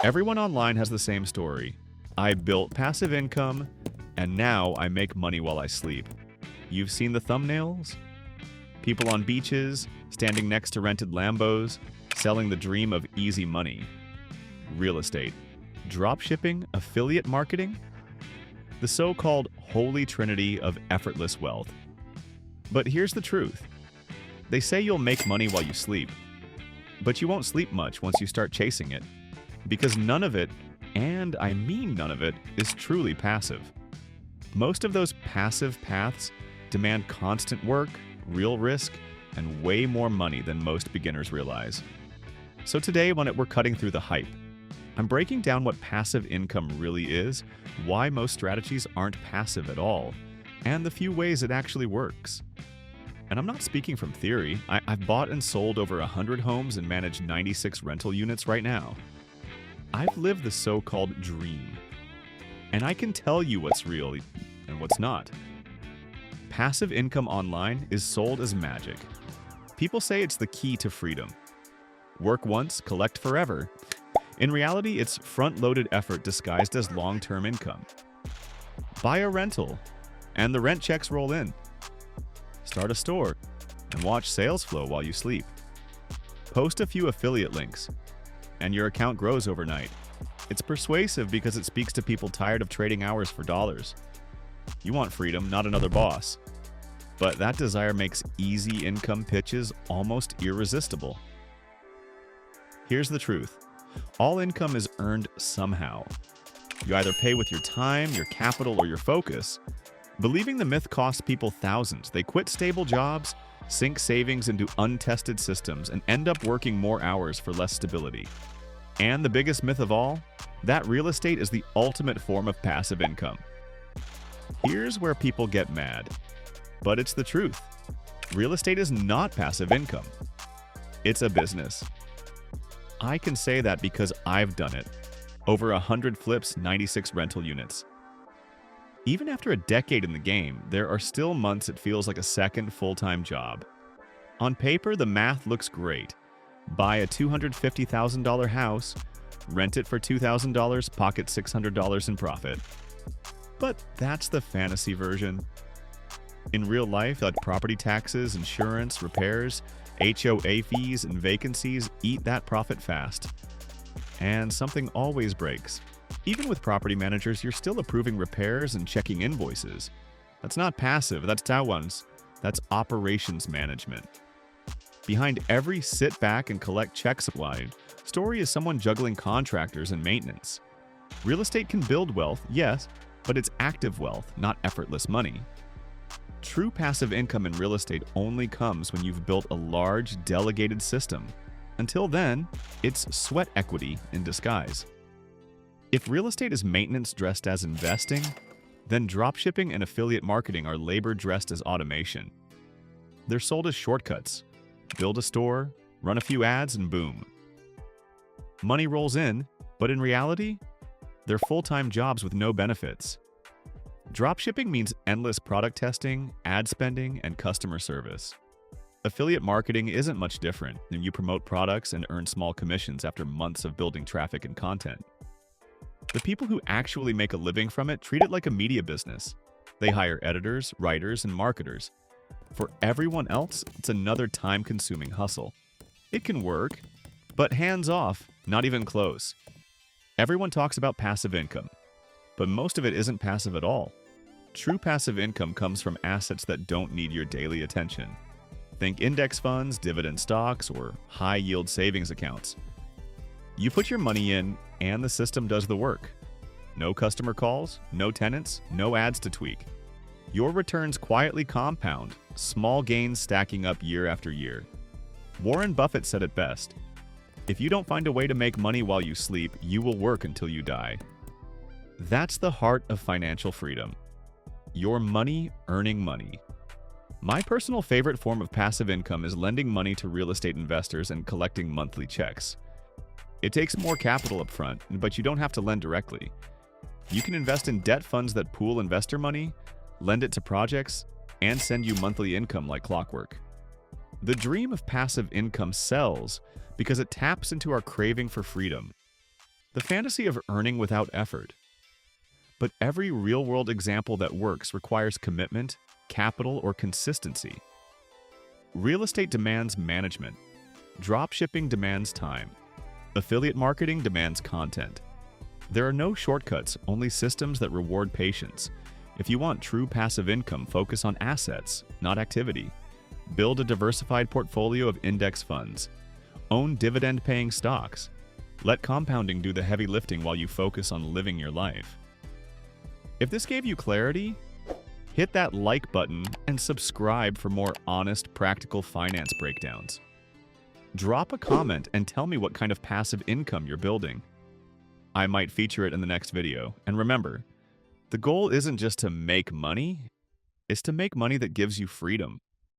Everyone online has the same story. I built passive income, and now I make money while I sleep. You've seen the thumbnails? People on beaches, standing next to rented Lambos, selling the dream of easy money. Real estate, dropshipping, affiliate marketing? The so-called holy trinity of effortless wealth. But here's the truth. They say you'll make money while you sleep, but you won't sleep much once you start chasing it, because none of it, and I mean none of it, is truly passive. Most of those passive paths demand constant work, real risk, and way more money than most beginners realize. So today, when we're cutting through the hype, I'm breaking down what passive income really is, why most strategies aren't passive at all, and the few ways it actually works. And I'm not speaking from theory. I've bought and sold over 100 homes and manage 96 rental units right now. I've lived the so-called dream. And I can tell you what's real and what's not. Passive income online is sold as magic. People say it's the key to freedom. Work once, collect forever. In reality, it's front-loaded effort disguised as long-term income. Buy a rental, and the rent checks roll in. Start a store, and watch sales flow while you sleep. Post a few affiliate links, and your account grows overnight. It's persuasive because it speaks to people tired of trading hours for dollars. You want freedom, not another boss. But that desire makes easy income pitches almost irresistible. Here's the truth. All income is earned somehow. You either pay with your time, your capital, or your focus. Believing the myth costs people thousands. They quit stable jobs, sink savings into untested systems, and end up working more hours for less stability. And the biggest myth of all, that real estate is the ultimate form of passive income. Here's where people get mad. But it's the truth. Real estate is not passive income. It's a business. I can say that because I've done it. Over 100 flips, 96 rental units. Even after a decade in the game, there are still months it feels like a second full-time job. On paper, the math looks great. Buy a $250,000 house, rent it for $2,000, pocket $600 in profit. But that's the fantasy version. In real life, like property taxes, insurance, repairs, HOA fees, and vacancies eat that profit fast. And something always breaks. Even with property managers, you're still approving repairs and checking invoices. That's not passive, that's Taiwan's. That's operations management. Behind every sit back and collect checks story is someone juggling contractors and maintenance. Real estate can build wealth, yes, but it's active wealth, not effortless money. True passive income in real estate only comes when you've built a large, delegated system. Until then, it's sweat equity in disguise. If real estate is maintenance dressed as investing, then dropshipping and affiliate marketing are labor dressed as automation. They're sold as shortcuts. Build a store, run a few ads, and boom. Money rolls in, but in reality, they're full-time jobs with no benefits. Dropshipping means endless product testing, ad spending, and customer service. Affiliate marketing isn't much different, and you promote products and earn small commissions after months of building traffic and content. The people who actually make a living from it treat it like a media business. They hire editors, writers, and marketers. For everyone else, it's another time-consuming hustle. It can work, but hands off, not even close. Everyone talks about passive income, but most of it isn't passive at all. True passive income comes from assets that don't need your daily attention. Think index funds, dividend stocks, or high-yield savings accounts. You put your money in, and the system does the work. No customer calls, no tenants, no ads to tweak. Your returns quietly compound, small gains stacking up year after year. Warren Buffett said it best. If you don't find a way to make money while you sleep, you will work until you die. That's the heart of financial freedom. Your money earning money. My personal favorite form of passive income is lending money to real estate investors and collecting monthly checks. It takes more capital up front, but you don't have to lend directly. You can invest in debt funds that pool investor money, lend it to projects, and send you monthly income like clockwork. The dream of passive income sells because it taps into our craving for freedom. The fantasy of earning without effort. But every real-world example that works requires commitment, capital, or consistency. Real estate demands management. Dropshipping demands time. Affiliate marketing demands content. There are no shortcuts, only systems that reward patience. If you want true passive income, focus on assets, not activity. Build a diversified portfolio of index funds. Own dividend-paying stocks. Let compounding do the heavy lifting while you focus on living your life. If this gave you clarity, hit that like button and subscribe for more honest, practical finance breakdowns. Drop a comment and tell me what kind of passive income you're building. I might feature it in the next video. And remember, the goal isn't just to make money, it's to make money that gives you freedom.